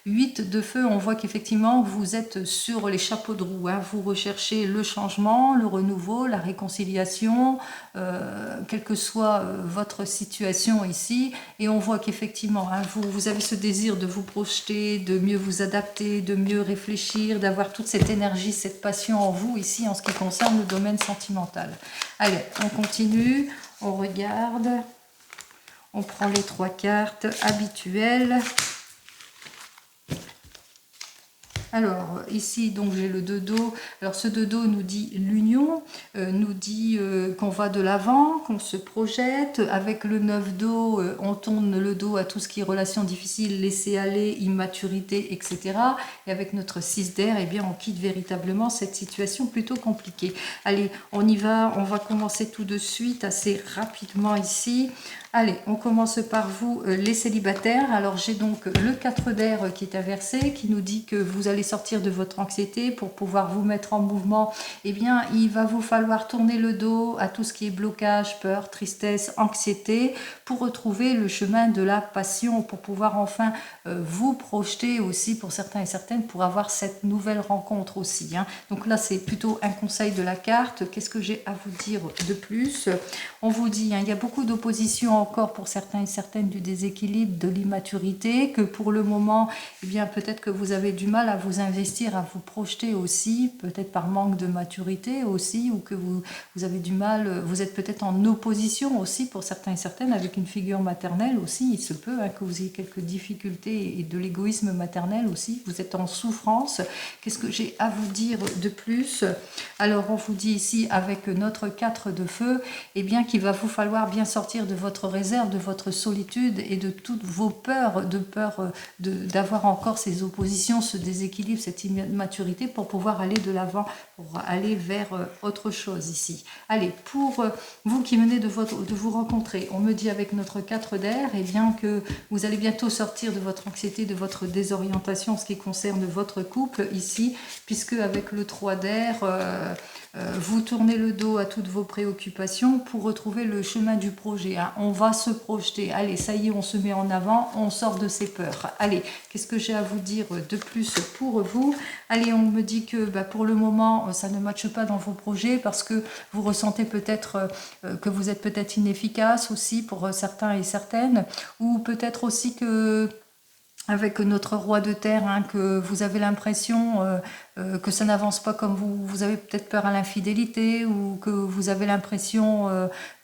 8 de feu, on voit qu'effectivement, vous êtes sur les chapeaux de roue. Hein. Vous recherchez le changement, le renouveau, la réconciliation, quelle que soit votre situation ici. Et on voit qu'effectivement, hein, vous avez ce désir de vous projeter, de mieux vous adapter, de mieux réfléchir, d'avoir toute cette énergie, cette passion en vous ici, en ce qui concerne le domaine sentimental. Allez, on continue, on regarde. On prend les 3 cartes habituelles. Alors, ici, donc j'ai le 2 d'eau. Alors, ce 2 d'eau nous dit l'union, nous dit qu'on va de l'avant, qu'on se projette. Avec le 9 d'eau, on tourne le dos à tout ce qui est relations difficiles, laisser aller, immaturité, etc. Et avec notre 6 d'air, eh bien, on quitte véritablement cette situation plutôt compliquée. Allez, on y va. On va commencer tout de suite, assez rapidement ici. Allez, on commence par vous, les célibataires. Alors, j'ai donc le 4 d'air qui est inversé, qui nous dit que vous allez sortir de votre anxiété pour pouvoir vous mettre en mouvement. Eh bien, il va vous falloir tourner le dos à tout ce qui est blocage, peur, tristesse, anxiété, pour retrouver le chemin de la passion, pour pouvoir enfin vous projeter aussi, pour certains et certaines, pour avoir cette nouvelle rencontre aussi. Hein. Donc là, c'est plutôt un conseil de la carte. Qu'est-ce que j'ai à vous dire de plus? On vous dit, hein, il y a beaucoup d'opposition encore pour certains et certaines du déséquilibre, de l'immaturité, que pour le moment, eh bien peut-être que vous avez du mal à vous investir, à vous projeter aussi, peut-être par manque de maturité aussi, ou que vous avez du mal, vous êtes peut-être en opposition aussi pour certains et certaines avec une figure maternelle aussi, il se peut hein, que vous ayez quelques difficultés et de l'égoïsme maternel aussi, vous êtes en souffrance. Qu'est-ce que j'ai à vous dire de plus? Alors on vous dit ici avec notre 4 de feu, eh bien qu'il va vous falloir bien sortir de votre réserve, de votre solitude et de toutes vos peurs, d'avoir encore ces oppositions, ce déséquilibre, cette immaturité pour pouvoir aller de l'avant, pour aller vers autre chose ici. Allez, pour vous qui venez de vous rencontrer, on me dit avec notre 4 d'air, eh bien que vous allez bientôt sortir de votre anxiété, de votre désorientation en ce qui concerne votre couple ici, puisque avec le 3 d'air, vous tournez le dos à toutes vos préoccupations pour retrouver le chemin du projet. Hein. On va se projeter. Allez, ça y est, on se met en avant, on sort de ses peurs. Allez, qu'est-ce que j'ai à vous dire de plus pour vous? Allez, on me dit que pour le moment, ça ne matche pas dans vos projets parce que vous ressentez peut-être que vous êtes peut-être inefficace aussi pour certains et certaines, ou peut-être aussi que avec notre roi de terre, hein, que vous avez l'impression que ça n'avance pas comme vous avez peut-être peur à l'infidélité, ou que vous avez l'impression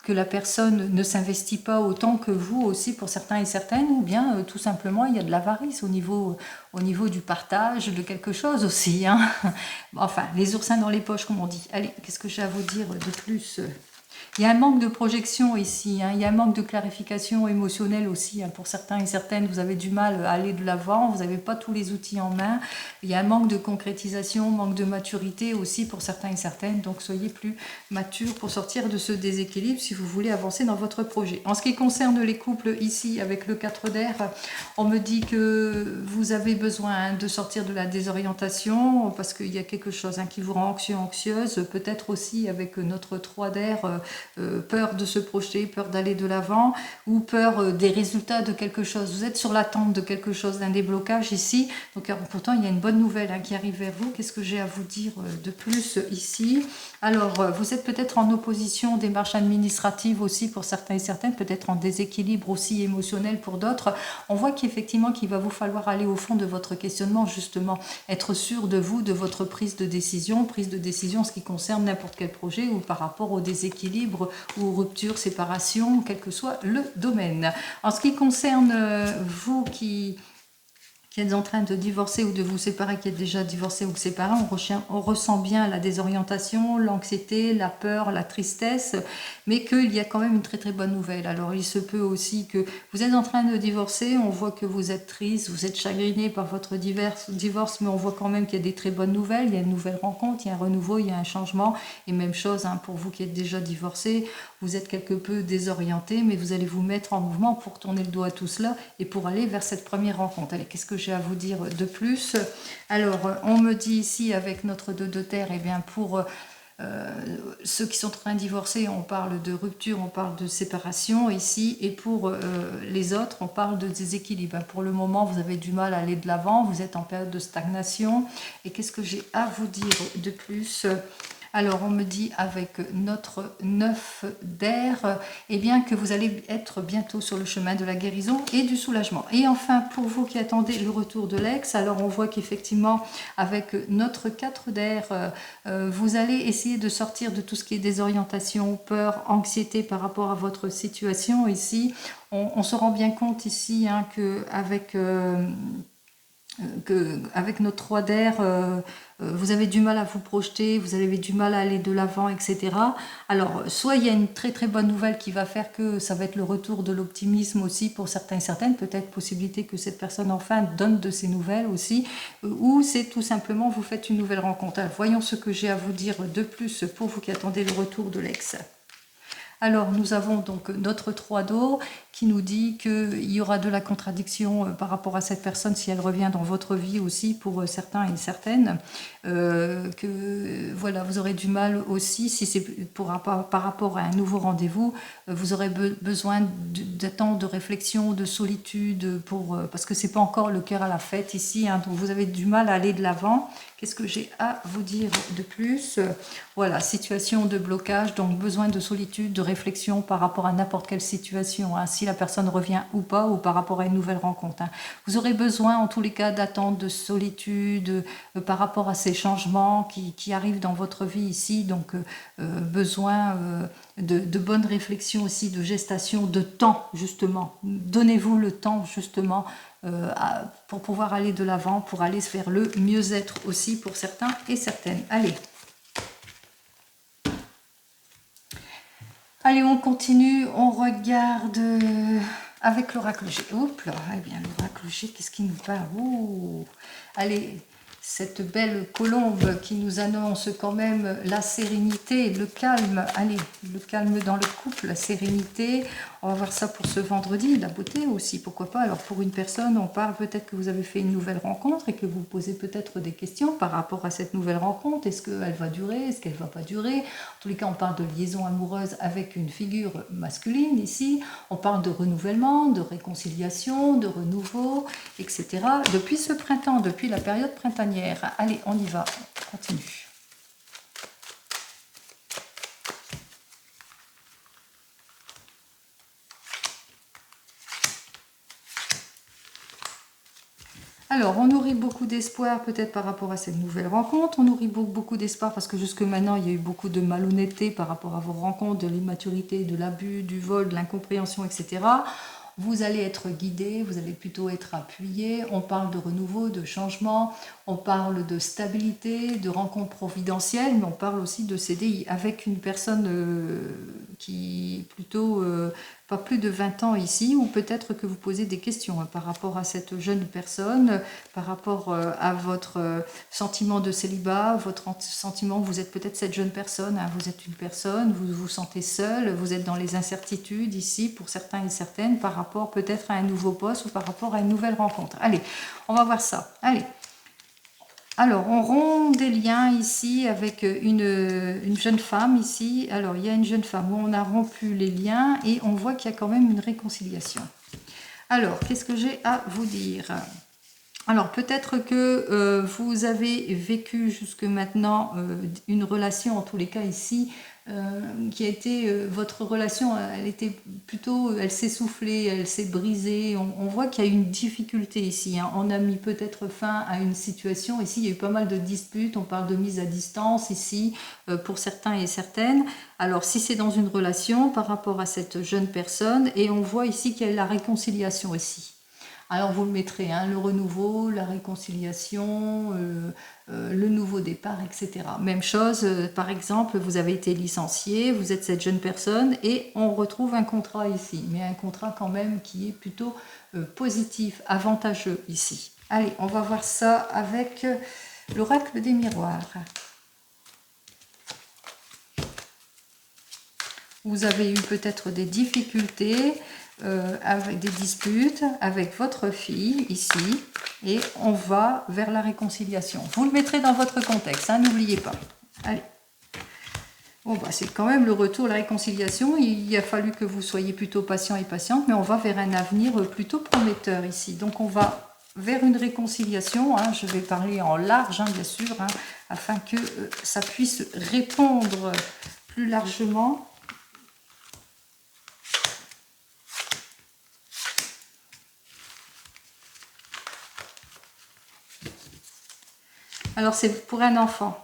que la personne ne s'investit pas autant que vous aussi pour certains et certaines, ou bien tout simplement il y a de l'avarice au niveau du partage de quelque chose aussi, hein. Enfin, les oursins dans les poches, comme on dit. Allez, qu'est-ce que j'ai à vous dire de plus? Il y a un manque de projection ici, hein. Il y a un manque de clarification émotionnelle aussi, hein. Pour certains et certaines, vous avez du mal à aller de l'avant, vous n'avez pas tous les outils en main. Il y a un manque de concrétisation, manque de maturité aussi pour certains et certaines, donc soyez plus matures pour sortir de ce déséquilibre si vous voulez avancer dans votre projet. En ce qui concerne les couples ici, avec le 4 d'air, on me dit que vous avez besoin de sortir de la désorientation parce qu'il y a quelque chose, hein, qui vous rend anxieux, anxieuse, peut-être aussi avec notre 3 d'air, peur de se projeter, peur d'aller de l'avant, ou peur des résultats de quelque chose. Vous êtes sur l'attente de quelque chose, d'un déblocage ici. Donc pourtant, il y a une bonne nouvelle, hein, qui arrive vers vous. Qu'est-ce que j'ai à vous dire de plus ici? Alors, vous êtes peut-être en opposition, démarche administrative aussi pour certains et certaines, peut-être en déséquilibre aussi émotionnel pour d'autres. On voit qu'effectivement, qu'il va vous falloir aller au fond de votre questionnement, justement, être sûr de vous, de votre prise de décision en ce qui concerne n'importe quel projet, ou par rapport au déséquilibre ou rupture, séparation, quel que soit le domaine. En ce qui concerne vous qui êtes en train de divorcer ou de vous séparer, qui êtes déjà divorcé ou séparé, on ressent bien la désorientation, l'anxiété, la peur, la tristesse, mais qu'il y a quand même une très très bonne nouvelle. Alors il se peut aussi que vous êtes en train de divorcer, on voit que vous êtes triste, vous êtes chagriné par votre divorce, mais on voit quand même qu'il y a des très bonnes nouvelles, il y a une nouvelle rencontre, il y a un renouveau, il y a un changement, et même chose, hein, pour vous qui êtes déjà divorcé, vous êtes quelque peu désorienté, mais vous allez vous mettre en mouvement pour tourner le dos à tout cela et pour aller vers cette première rencontre. Allez, qu'est-ce que j'ai à vous dire de plus? Alors, on me dit ici, avec notre 2 de terre, eh bien, pour ceux qui sont en train de divorcer, on parle de rupture, on parle de séparation ici, et pour les autres, on parle de déséquilibre. Pour le moment, vous avez du mal à aller de l'avant, vous êtes en période de stagnation. Et qu'est-ce que j'ai à vous dire de plus? Alors, on me dit avec notre 9 d'air, eh bien, que vous allez être bientôt sur le chemin de la guérison et du soulagement. Et enfin, pour vous qui attendez le retour de l'ex, alors on voit qu'effectivement, avec notre 4 d'air, vous allez essayer de sortir de tout ce qui est désorientation, peur, anxiété par rapport à votre situation ici. On se rend bien compte ici, hein, avec notre 3 d'air, vous avez du mal à vous projeter, vous avez du mal à aller de l'avant, etc. Alors, soit il y a une très très bonne nouvelle qui va faire que ça va être le retour de l'optimisme aussi pour certains et certaines, peut-être possibilité que cette personne enfin donne de ses nouvelles aussi, ou c'est tout simplement vous faites une nouvelle rencontre. Alors, voyons ce que j'ai à vous dire de plus pour vous qui attendez le retour de l'ex. Alors, nous avons donc notre 3 d'eau qui nous dit qu'il y aura de la contradiction par rapport à cette personne si elle revient dans votre vie aussi pour certains et certaines. Que voilà, vous aurez du mal aussi, si c'est par rapport à un nouveau rendez-vous, vous aurez besoin d'un temps de réflexion, de solitude, parce que c'est pas encore le cœur à la fête ici, hein, donc vous avez du mal à aller de l'avant. Qu'est-ce que j'ai à vous dire de plus? Voilà, situation de blocage, donc besoin de solitude, de réflexion par rapport à n'importe quelle situation, hein, si la personne revient ou pas, ou par rapport à une nouvelle rencontre, hein. Vous aurez besoin en tous les cas d'attente, de solitude par rapport à ces changements qui arrivent dans votre vie ici, donc besoin de bonne réflexion aussi, de gestation, de temps justement. Donnez-vous le temps justement pour pouvoir aller de l'avant, pour aller se faire le mieux-être aussi pour certains et certaines. Allez, on continue, on regarde avec l'oracle G. Oups là, eh bien l'oracle G, qu'est-ce qui nous parle? Allez, cette belle colombe qui nous annonce quand même la sérénité, le calme. Allez, le calme dans le couple, la sérénité. On va voir ça pour ce vendredi, la beauté aussi, pourquoi pas. Alors pour une personne, on parle peut-être que vous avez fait une nouvelle rencontre et que vous posez peut-être des questions par rapport à cette nouvelle rencontre. Est-ce qu'elle va durer? Est-ce qu'elle ne va pas durer? En tous les cas, on parle de liaison amoureuse avec une figure masculine ici. On parle de renouvellement, de réconciliation, de renouveau, etc. Depuis ce printemps, depuis la période printanière. Allez, on y va, on continue. Alors, on nourrit beaucoup d'espoir peut-être par rapport à cette nouvelle rencontre. On nourrit beaucoup d'espoir parce que jusque maintenant, il y a eu beaucoup de malhonnêteté par rapport à vos rencontres, de l'immaturité, de l'abus, du vol, de l'incompréhension, etc. Vous allez être guidé, vous allez plutôt être appuyé. On parle de renouveau, de changement, on parle de stabilité, de rencontre providentielle, mais on parle aussi de CDI avec une personne qui est plutôt pas plus de 20 ans ici, ou peut-être que vous posez des questions par rapport à cette jeune personne, par rapport à votre sentiment de célibat, votre sentiment, vous êtes peut-être cette jeune personne, hein, vous êtes une personne, vous vous sentez seul, vous êtes dans les incertitudes ici pour certains et certaines par rapport peut-être à un nouveau poste ou par rapport à une nouvelle rencontre. Allez, on va voir ça. Allez. Alors, on rompt des liens ici avec une jeune femme ici. Alors, il y a une jeune femme où on a rompu les liens et on voit qu'il y a quand même une réconciliation. Alors, qu'est-ce que j'ai à vous dire? Alors, peut-être que vous avez vécu jusque maintenant une relation, en tous les cas ici, qui a été, votre relation, elle était plutôt, elle s'est soufflée, elle s'est brisée. On voit qu'il y a une difficulté ici, hein. On a mis peut-être fin à une situation. Ici, il y a eu pas mal de disputes. On parle de mise à distance ici, pour certains et certaines. Alors, si c'est dans une relation par rapport à cette jeune personne, et on voit ici qu'il y a la réconciliation ici. Alors vous le mettrez, hein, le renouveau, la réconciliation, le nouveau départ, etc. Même chose, par exemple, vous avez été licencié, vous êtes cette jeune personne et on retrouve un contrat ici, mais un contrat quand même qui est plutôt positif, avantageux ici. Allez, on va voir ça avec l'oracle des miroirs. Vous avez eu peut-être des difficultés, avec des disputes avec votre fille ici, et on va vers la réconciliation. Vous le mettrez dans votre contexte, hein, n'oubliez pas. Allez. Bon, bah, c'est quand même le retour, la réconciliation. Il a fallu que vous soyez plutôt patient et patiente, mais on va vers un avenir plutôt prometteur ici. Donc on va vers une réconciliation, hein, je vais parler en large, hein, bien sûr, hein, afin que ça puisse répondre plus largement. Alors, c'est pour un enfant.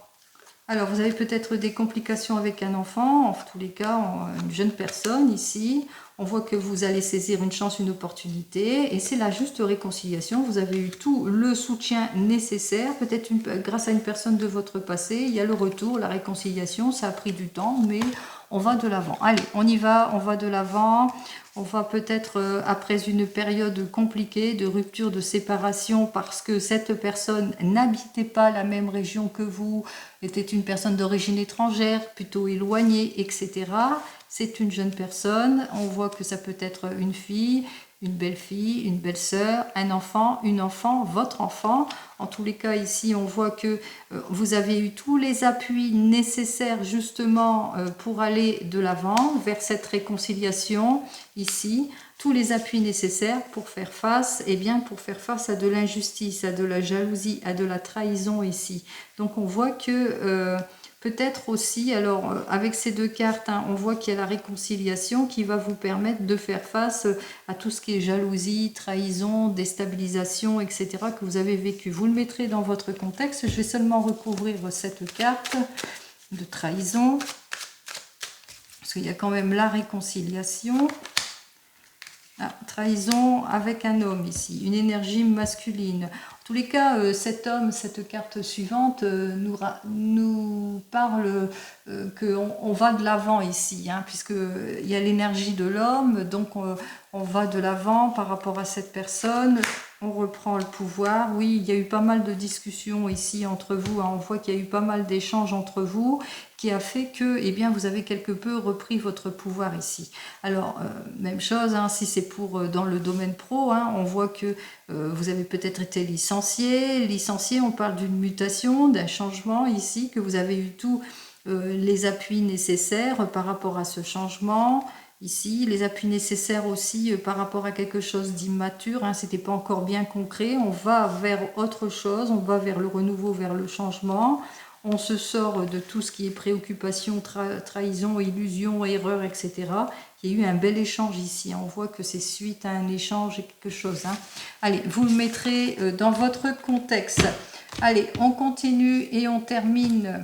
Alors, vous avez peut-être des complications avec un enfant, en tous les cas, une jeune personne ici. On voit que vous allez saisir une chance, une opportunité, et c'est la juste réconciliation. Vous avez eu tout le soutien nécessaire, peut-être grâce à une personne de votre passé. Il y a le retour, la réconciliation, ça a pris du temps, mais on va de l'avant. Allez, on y va, on va de l'avant. On va peut-être, après une période compliquée de rupture, de séparation, parce que cette personne n'habitait pas la même région que vous, était une personne d'origine étrangère, plutôt éloignée, etc. C'est une jeune personne. On voit que ça peut être une fille, une belle-fille, une belle-sœur, un enfant, une enfant, votre enfant. En tous les cas, ici, on voit que vous avez eu tous les appuis nécessaires justement pour aller de l'avant vers cette réconciliation ici. Tous les appuis nécessaires pour faire face, eh bien, pour faire face à de l'injustice, à de la jalousie, à de la trahison ici. Donc, on voit que... peut-être aussi, alors avec ces deux cartes, hein, on voit qu'il y a la réconciliation qui va vous permettre de faire face à tout ce qui est jalousie, trahison, déstabilisation, etc. que vous avez vécu. Vous le mettrez dans votre contexte. Je vais seulement recouvrir cette carte de trahison, parce qu'il y a quand même la réconciliation. Ah, trahison avec un homme ici, une énergie masculine. En tous les cas, cet homme, cette carte suivante, nous parle qu'on va de l'avant ici, hein, puisqu'il y a l'énergie de l'homme, donc on va de l'avant par rapport à cette personne. On reprend le pouvoir. Oui, il y a eu pas mal de discussions ici entre vous, hein. On voit qu'il y a eu pas mal d'échanges entre vous qui a fait que, eh bien, vous avez quelque peu repris votre pouvoir ici. Alors, même chose, hein, si c'est pour dans le domaine pro, hein, on voit que vous avez peut-être été licencié. Licencié, on parle d'une mutation, d'un changement ici, que vous avez eu tous les appuis nécessaires par rapport à ce changement. Ici, les appuis nécessaires aussi par rapport à quelque chose d'immature, hein, c'était pas encore bien concret. On va vers autre chose, on va vers le renouveau, vers le changement. On se sort de tout ce qui est préoccupation, trahison, illusion, erreur, etc. Il y a eu un bel échange ici. On voit que c'est suite à un échange et quelque chose. Hein. Allez, vous le mettrez dans votre contexte. Allez, on continue et on termine.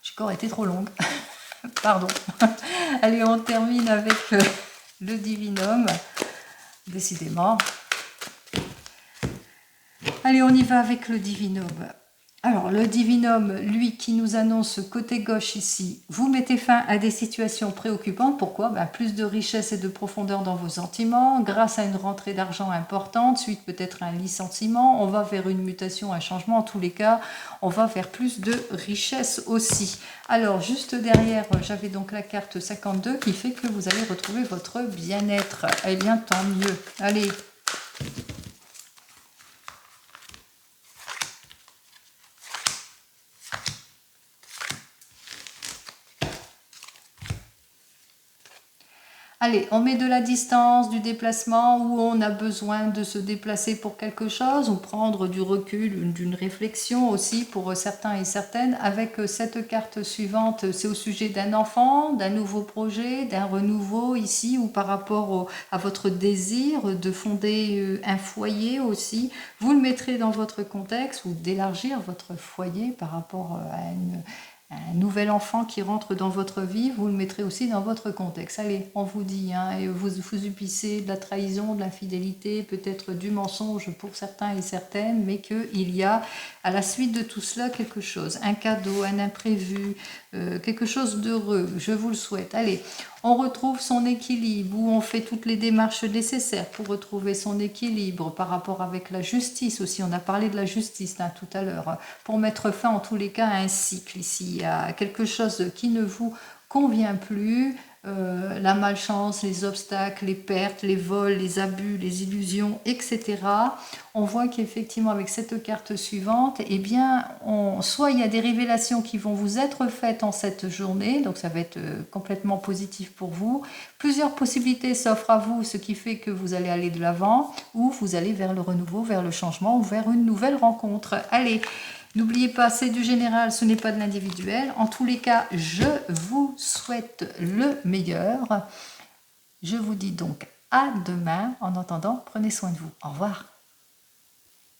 J'ai encore été trop longue. Pardon. Allez, on termine avec le divinum. Décidément. Allez, on y va avec le divinum. Alors, le divinum, lui, qui nous annonce côté gauche ici, vous mettez fin à des situations préoccupantes. Pourquoi? Plus de richesse et de profondeur dans vos sentiments, grâce à une rentrée d'argent importante, suite peut-être à un licenciement, on va vers une mutation, un changement. En tous les cas, on va vers plus de richesse aussi. Alors, juste derrière, j'avais donc la carte 52 qui fait que vous allez retrouver votre bien-être. Eh bien, tant mieux. Allez. Allez, on met de la distance, du déplacement, où on a besoin de se déplacer pour quelque chose, ou prendre du recul, d'une réflexion aussi pour certains et certaines. Avec cette carte suivante, c'est au sujet d'un enfant, d'un nouveau projet, d'un renouveau ici, ou par rapport à votre désir de fonder un foyer aussi. Vous le mettrez dans votre contexte, ou d'élargir votre foyer par rapport à un nouvel enfant qui rentre dans votre vie, vous le mettrez aussi dans votre contexte. Allez, on vous dit, hein, et vous subissez de la trahison, de l'infidélité, peut-être du mensonge pour certains et certaines, mais qu'il y a à la suite de tout cela quelque chose, un cadeau, un imprévu, quelque chose d'heureux, je vous le souhaite. Allez, on retrouve son équilibre, où on fait toutes les démarches nécessaires pour retrouver son équilibre par rapport avec la justice aussi. On a parlé de la justice là, tout à l'heure, pour mettre fin en tous les cas à un cycle ici, à quelque chose qui ne vous convient plus, la malchance, les obstacles, les pertes, les vols, les abus, les illusions, etc. On voit qu'effectivement avec cette carte suivante, eh bien, soit il y a des révélations qui vont vous être faites en cette journée, donc ça va être complètement positif pour vous. Plusieurs possibilités s'offrent à vous, ce qui fait que vous allez aller de l'avant, ou vous allez vers le renouveau, vers le changement, ou vers une nouvelle rencontre. Allez, n'oubliez pas, c'est du général, ce n'est pas de l'individuel. En tous les cas, je vous souhaite le meilleur. Je vous dis donc à demain. En attendant, prenez soin de vous. Au revoir.